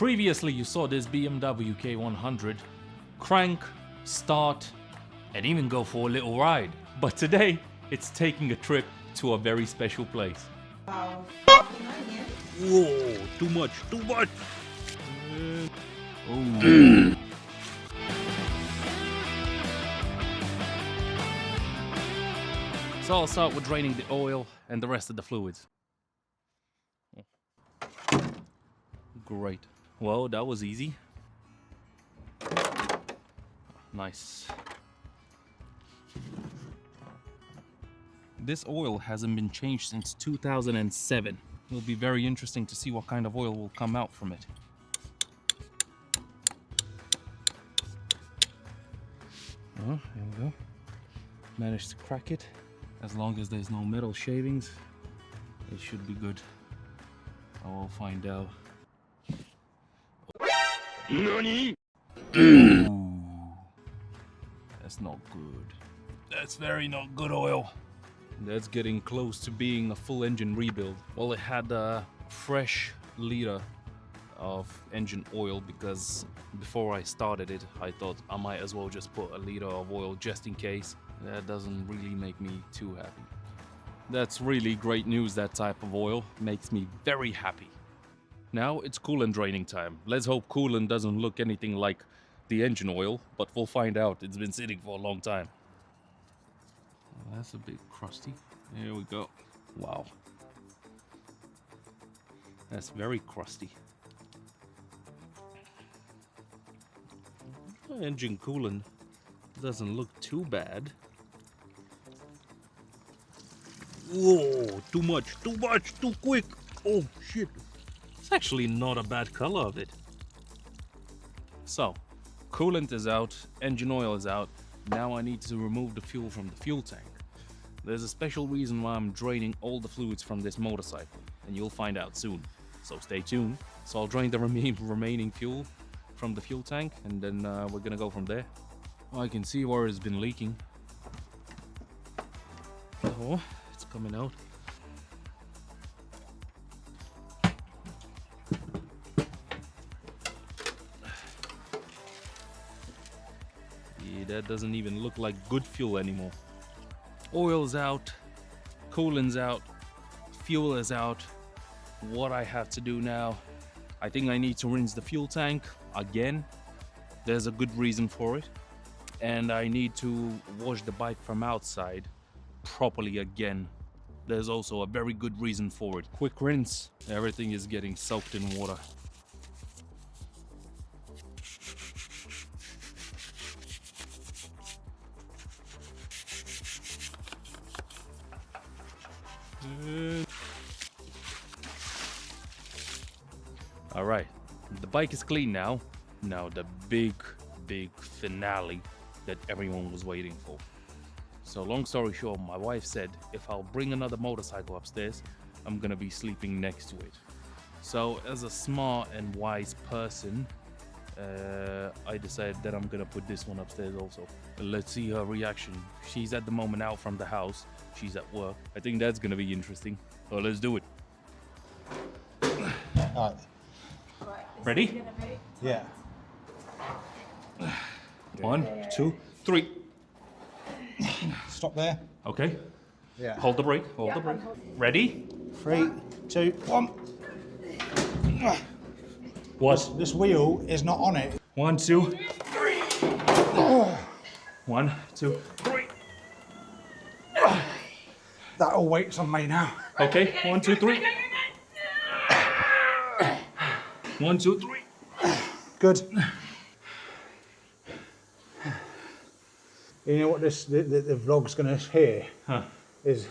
Previously you saw this BMW K100 crank, start, and even go for a little ride. But today it's taking a trip to a very special place. Wow. Whoa, too much, too much! Oh. So I'll start with draining the oil and the rest of the fluids. Great. Well, that was easy. Nice. This oil hasn't been changed since 2007. It'll be very interesting to see what kind of oil will come out from it. Oh, here we go. Managed to crack it. As long as there's no metal shavings, it should be good. I will find out. NANI? That's not good. That's very not good oil. That's getting close to being a full engine rebuild. Well, it had a fresh liter of engine oil because before I started it, I thought I might as well just put a liter of oil just in case. That doesn't really make me too happy. That's really great news. That type of oil makes me very happy. Now it's coolant draining time. Let's hope coolant doesn't look anything like the engine oil, but we'll find out. It's been sitting for a long time. Well, that's a bit crusty. There we go. Wow. That's very crusty. Engine coolant doesn't look too bad. Whoa, too much, too quick. Oh shit. It's actually not a bad color of it. So, coolant is out, engine oil is out. Now I need to remove the fuel from the fuel tank. There's a special reason why I'm draining all the fluids from this motorcycle, and you'll find out soon. So stay tuned. So I'll drain the remaining fuel from the fuel tank, and then we're gonna go from there. I can see where it's been leaking. Oh, it's coming out. Yeah, that doesn't even look like good fuel anymore. Oil's out, coolant's out, fuel is out. What I have to do now, I think I need to rinse the fuel tank again. There's a good reason for it. And I need to wash the bike from outside properly again. There's also a very good reason for it. Quick rinse. Everything is getting soaked in water. All right, the bike is clean now. Now the big finale that everyone was waiting for. So long story short, my wife said if I'll bring another motorcycle upstairs, I'm gonna be sleeping next to it. So as a smart and wise person, I decided that I'm gonna put this one upstairs also. Let's see her reaction. She's at the moment out from the house. She's at work. I think that's gonna be interesting. So let's do it. Alright. Ready? Yeah. 1, 2, 3. Stop there. Okay. Yeah. Hold the brake. Hold the brake. Ready? 3, 2, 1. What? This wheel is not on it. 1, 2, 3. 1, 2, 3. That all waits on me now. Okay. 1, 2, 3. 1, 2, 3. Good. You know what this the vlog's gonna hear? Huh. Is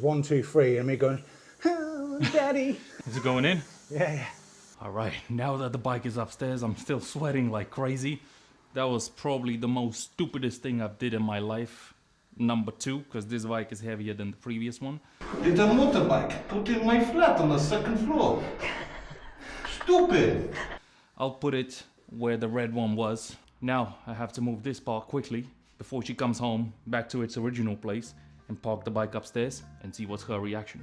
1, 2, 3 and me going, oh, Daddy. Is it going in? Yeah. All right. Now that the bike is upstairs, I'm still sweating like crazy. That was probably the most stupidest thing I've did in my life. Number 2, because this bike is heavier than the previous one. It's a motorbike. Put in my flat on the second floor. Stupid. I'll put it where the red one was. Now I have to move this part quickly before she comes home back to its original place and park the bike upstairs and see what's her reaction.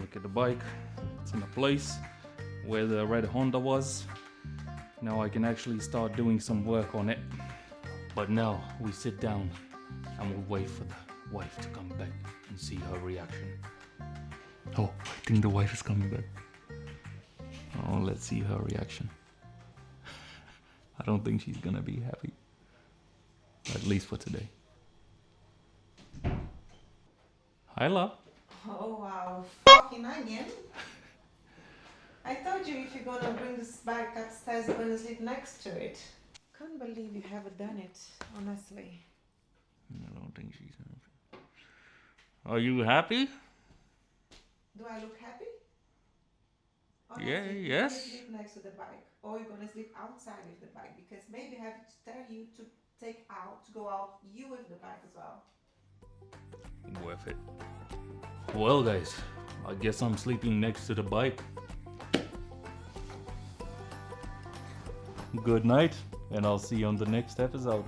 Look at the bike. It's in a place where the red Honda was. Now I can actually start doing some work on it. But now we sit down and we'll wait for the wife to come back and see her reaction. Oh, I think the wife is coming back. Oh, let's see her reaction. I don't think she's gonna be happy. At least for today. Hi, love. Oh wow, fucking onion. I told you if you're gonna bring this bike upstairs, you're gonna sleep next to it. Can't believe you haven't done it, honestly. I don't think she's happy. Are you happy? Do I look happy? Yeah, You're yes. gonna sleep next to the bike, or you're gonna sleep outside with the bike, because maybe I have to tell you to go out you with the bike as well. Worth it. Well, guys, I guess I'm sleeping next to the bike. Good night, and I'll see you on the next episode.